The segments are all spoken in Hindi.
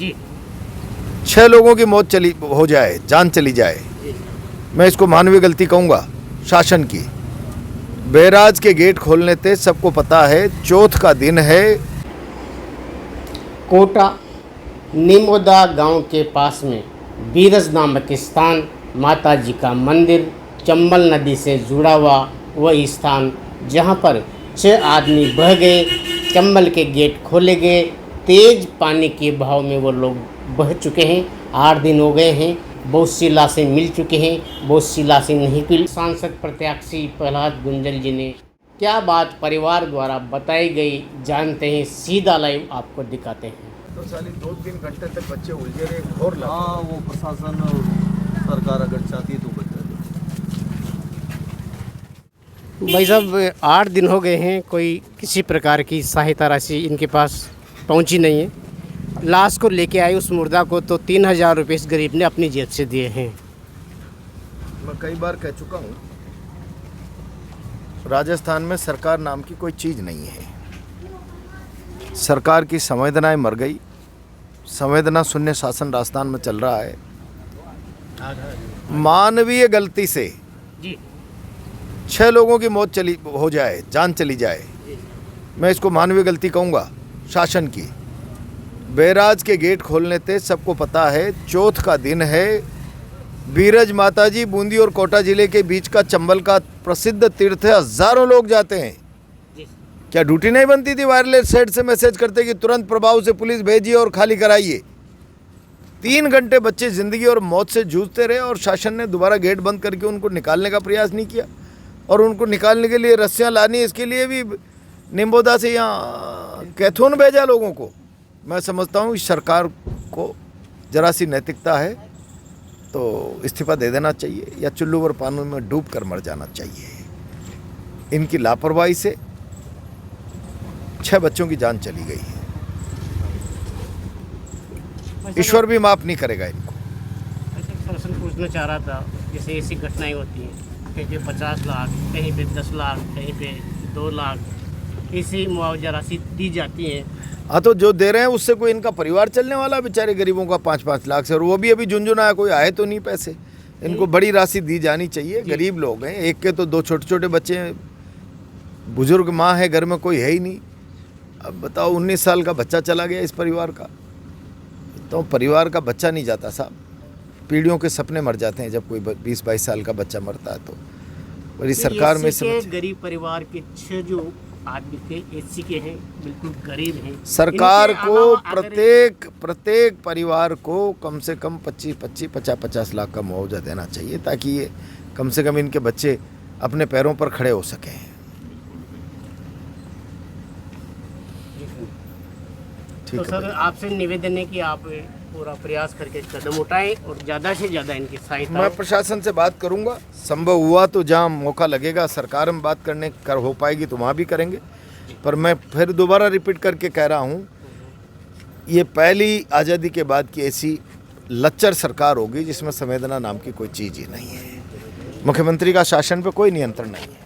जी 6 लोगों की मौत चली हो जाए, जान चली जाए, जी मैं इसको मानवीय गलती कहूँगा शासन की। बैराज के गेट खोलने थे, सबको पता है चौथ का दिन है। कोटा निमोदा गांव के पास में बीरज नामक स्थान माता जी का मंदिर चंबल नदी से जुड़ा हुआ वह स्थान जहां पर 6 आदमी बह गए, चंबल के गेट खोले गए, तेज पानी के बहाव में वो लोग बह चुके हैं। 8 दिन हो गए हैं, बहुत सी लाशें मिल चुकी हैं, बहुत सी लाशें नहीं मिली। सांसद प्रत्याशी प्रहलाद गुंजल जी ने क्या बात परिवार द्वारा बताई गई, जानते हैं, सीधा लाइव आपको दिखाते हैं। तो साली 2-3 घंटे तक बच्चे उलझे रहे, घोर लगा। हाँ, वो प्रशासन और सरकार अगर चाहती तो बचा दे। भाई साहब 8 दिन हो गए हैं, कोई किसी प्रकार की सहायता राशि इनके पास पहुंची नहीं है। लाश को लेके आए उस मुर्दा को तो 3,000 रुपये इस गरीब ने अपनी जेब से दिए हैं। मैं कई बार कह चुका हूँ, राजस्थान में सरकार नाम की कोई चीज़ नहीं है। सरकार की संवेदनाएं मर गई, संवेदना शून्य शासन राजस्थान में चल रहा है। मानवीय गलती से जी 6 लोगों की मौत चली हो जाए, जान चली जाए, मैं इसको मानवीय गलती कहूँगा शासन की। बैराज के गेट खोलने थे, सबको पता है चौथ का दिन है। बीरज माताजी बूंदी और कोटा जिले के बीच का चंबल का प्रसिद्ध तीर्थ है, हजारों लोग जाते हैं। क्या ड्यूटी नहीं बनती थी वायरलेस सेट से मैसेज करते कि तुरंत प्रभाव से पुलिस भेजिए और खाली कराइए? 3 घंटे बच्चे जिंदगी और मौत से जूझते रहे और शासन ने दोबारा गेट बंद करके उनको निकालने का प्रयास नहीं किया। और उनको निकालने के लिए रस्सियां लानी, इसके लिए भी निम्बोदा से यहाँ कैथोन भेजा लोगों को। मैं समझता हूँ इस सरकार को जरा सी नैतिकता है तो इस्तीफा दे देना चाहिए या चुल्लू और पानी में डूब कर मर जाना चाहिए। इनकी लापरवाही से 6 बच्चों की जान चली गई है। ईश्वर भी माफ नहीं करेगा इनको। प्रश्न पूछना चाह रहा था, जैसे ऐसी घटनाएं होती हैं, कहीं पे 50 लाख, कहीं पे 10 लाख, कहीं पे 2 लाख, ऐसी मुआवजा राशि दी जाती है। हाँ, तो जो दे रहे हैं उससे कोई इनका परिवार चलने वाला? बेचारे गरीबों का 5-5 लाख से, और वो भी अभी झुंझुनाया, कोई आए तो नहीं पैसे। इनको बड़ी राशि दी जानी चाहिए। गरीब लोग हैं, एक के तो 2 छोटे-छोटे बच्चे हैं, बुजुर्ग माँ है, घर में कोई है ही नहीं। अब बताओ 19 साल का बच्चा चला गया इस परिवार का। तो परिवार का बच्चा नहीं जाता साहब, पीढ़ियों के सपने मर जाते हैं जब कोई 20-22 साल का बच्चा मरता है। तो बड़ी सरकार में से गरीब परिवार के 6 जो आदमी थे एससी के हैं, बिल्कुल गरीब हैं। सरकार को प्रत्येक परिवार को कम से कम 50 लाख का मुआवजा देना चाहिए, ताकि ये कम से कम इनके बच्चे अपने पैरों पर खड़े हो सकें। तो सर आपसे निवेदन है कि आप पूरा प्रयास करके कदम उठाएं और ज़्यादा से ज़्यादा इनकी सहायता। मैं प्रशासन से बात करूंगा, संभव हुआ तो जहां मौका लगेगा सरकार में बात करने कर हो पाएगी तो वहां भी करेंगे। पर मैं फिर दोबारा रिपीट करके कह रहा हूं, ये पहली आज़ादी के बाद की ऐसी लच्चर सरकार होगी जिसमें संवेदना नाम की कोई चीज़ ही नहीं है। मुख्यमंत्री का शासन पर कोई नियंत्रण नहीं है।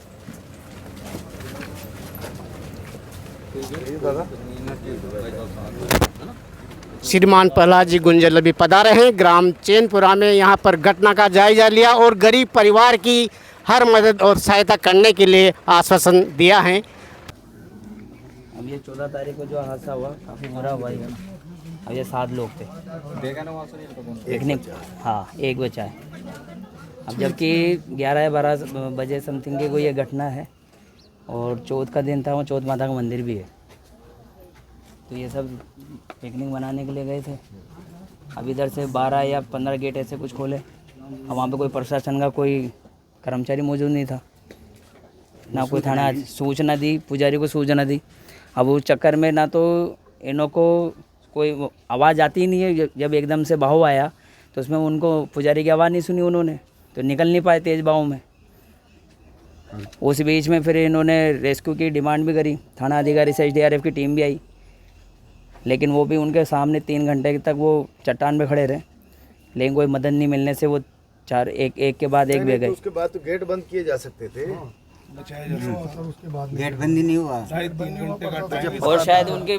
श्रीमान प्रहलाद जी गुंजल अभी पधारे हैं ग्राम चैनपुरा में, यहाँ पर घटना का जायजा लिया और गरीब परिवार की हर मदद और सहायता करने के लिए आश्वासन दिया है। अब ये 14 तारीख को जो हादसा हुआ काफ़ी बुरा हुआ है। अब ये 7 लोग थे, पिकनिक, हाँ, एक बचा है। अब जबकि 11 या 12 बजे समथिंग की कोई ये घटना है और चौथ का दिन था, वहाँ चौथ माता का मंदिर भी है। तो ये सब पिकनिक मनाने के लिए गए थे। अब इधर से 12 या 15 गेट ऐसे कुछ खोले। अब वहाँ पे कोई प्रशासन का कोई कर्मचारी मौजूद नहीं था, ना कोई थाना सूचना दी, पुजारी को सूचना दी। अब उस चक्कर में ना तो इन्हों को कोई आवाज़ आती ही नहीं है। जब एकदम से बहाव आया तो उसमें उनको पुजारी की आवाज़ नहीं सुनी उन्होंने, तो निकल नहीं पाए तेज़ बहाव में। उस बीच में फिर इन्होंने रेस्क्यू की डिमांड भी करी, थाना अधिकारी से SDRF की टीम भी आई, लेकिन वो भी उनके सामने 3 घंटे तक वो चट्टान पे खड़े रहे, लेकिन कोई मदद नहीं मिलने से वो एक के बाद एक बह गए। उसके बाद तो गेट बंद किए जा सकते थे। गेट बंद ही नहीं हुआ, और शायद उनके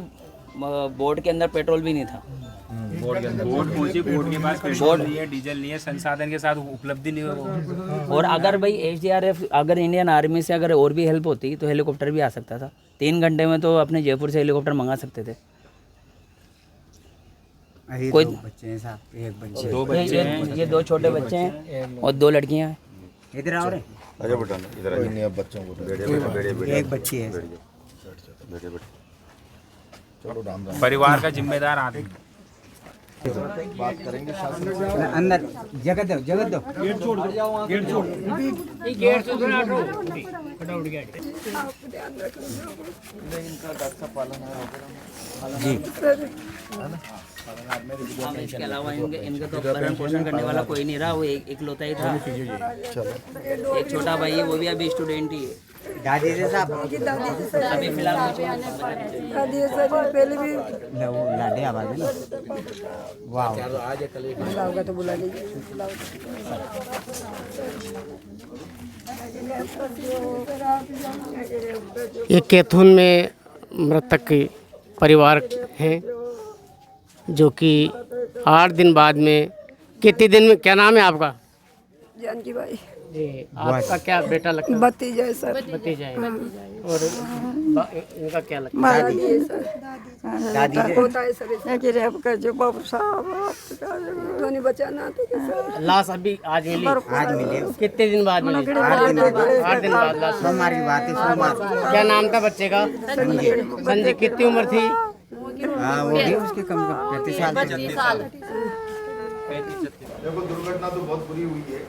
बोर्ड के अंदर पेट्रोल भी नहीं था। बोर्ड पहुंची, बोर्ड के पास पेट्रोल नहीं है, डीजल नहीं है, संसाधन के साथ उपलब्धि नहीं है वो। और अगर भाई SDRF, अगर इंडियन आर्मी से अगर और भी हेल्प होती तो हेलीकॉप्टर भी आ सकता था। 3 घंटे में तो अपने जयपुर से हेलीकॉप्टर मंगा सकते थे। कोई बच्चे हैं साहब, एक बच्चे, 2 बच्चे हैं, ये 2 छोटे बच्चे हैं और 2 लड़कियां हैं। इधर आओ रे, अजय बेटा इधर नहीं, अब बच्चों को एक बच्ची है। चलो राम राम। परिवार का जिम्मेदार आदमी। बात करेंगे शासन से। अंदर जगह दो, जगह दो। इसके अलावा इनका तो भरण पोषण करने वाला कोई नहीं रहा, वो इकलौता ही था। एक छोटा भाई है, वो भी अभी स्टूडेंट ही है। दादी से साहब, अभी फिलहाल पहले भी वो लाडे आवाज है ना। वाह, बुलाओगे तो बुला लीजिए। ये कैथून में मृतक के परिवार हैं जो कि 8 दिन बाद में, कितने दिन में, क्या नाम है आपका? जानकी भाई, आपका क्या बेटा लगता है? भतीजा है सर। भतीजा है। और इनका क्या लगता है? मारा दिए सर। दादी से होता है सर, कि रेप कर जो बाबू साहब नहीं बचाना तो सर। लाश अभी आज मिली? आज मिले, कितने दिन बाद मिली? 8 दिन बाद लाश। सोमवार की बात है, सोमवार। क्या नाम था बच्चे का? संजय। कितनी उम्र थी? हाँ, वो भी उसके कम 35 साल। देखो दुर्घटना तो बहुत बुरी हुई है,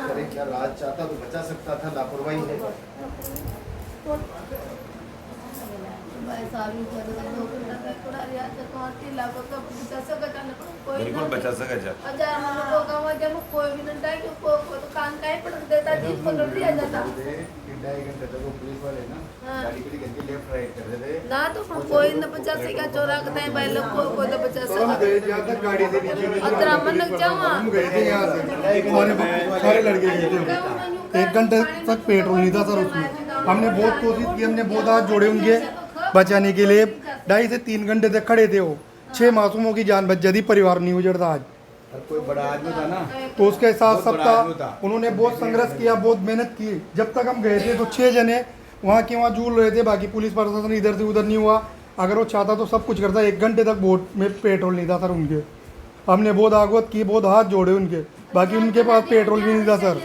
करे क्या, राज चाहता तो बचा सकता था, लापरवाही है। बिल्कुल बचा सका जा। पुलिस वाले ना गाड़ी के लिए लेफ्ट राइट कर रहे थे ना, तो कोई न बचा सका, चोरा करते हैं भाई लोग, कोई तो बचा सका। गाड़ी से नीचे अतरा मन लग जावा, हम गए थे यहाँ से, सारे लड़के गए थे। 1 घंटे तक पेट्रोल नहीं था सर उसमें। हमने बहुत कोशिश की, हमने बहुत हाथ जोड़े उनके बचाने के लिए। 2.5 से 3 घंटे तक खड़े थे वो। 6 मासूमों की जान बच जाती, परिवार नहीं उजड़ता आज। कोई बड़ा आदमी था ना, तो उसके साथ सप्ताह उन्होंने बहुत संघर्ष किया, बहुत मेहनत की। जब तक हम गए थे तो 6 जने वहाँ के वहाँ झूल रहे थे, बाकी पुलिस प्रशासन इधर से उधर नहीं हुआ। अगर वो चाहता तो सब कुछ करता। 1 घंटे तक बोट में पेट्रोल नहीं था सर उनके। हमने बहुत आगवत की, बहुत हाथ जोड़े उनके, बाकी उनके पास पेट्रोल भी नहीं था सर।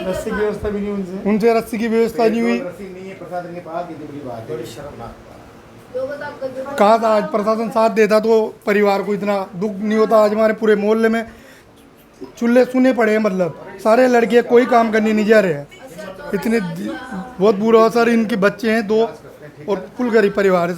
रस्सी की व्यवस्था भी नहीं उनसे रस्सी की व्यवस्था नहीं हुई। प्रशासन के पास कितनी बड़ी बात है, शर्मनाक। कहा था आज प्रशासन साथ देता तो परिवार को इतना दुख नहीं होता। आज हमारे पूरे मोहल्ले में चूल्हे सुने पड़े हैं, मतलब सारे लड़के कोई काम करने नहीं जा रहे हैं। इतने बहुत बुरा सर। इनके बच्चे हैं 2 और कुल गरीब परिवार है।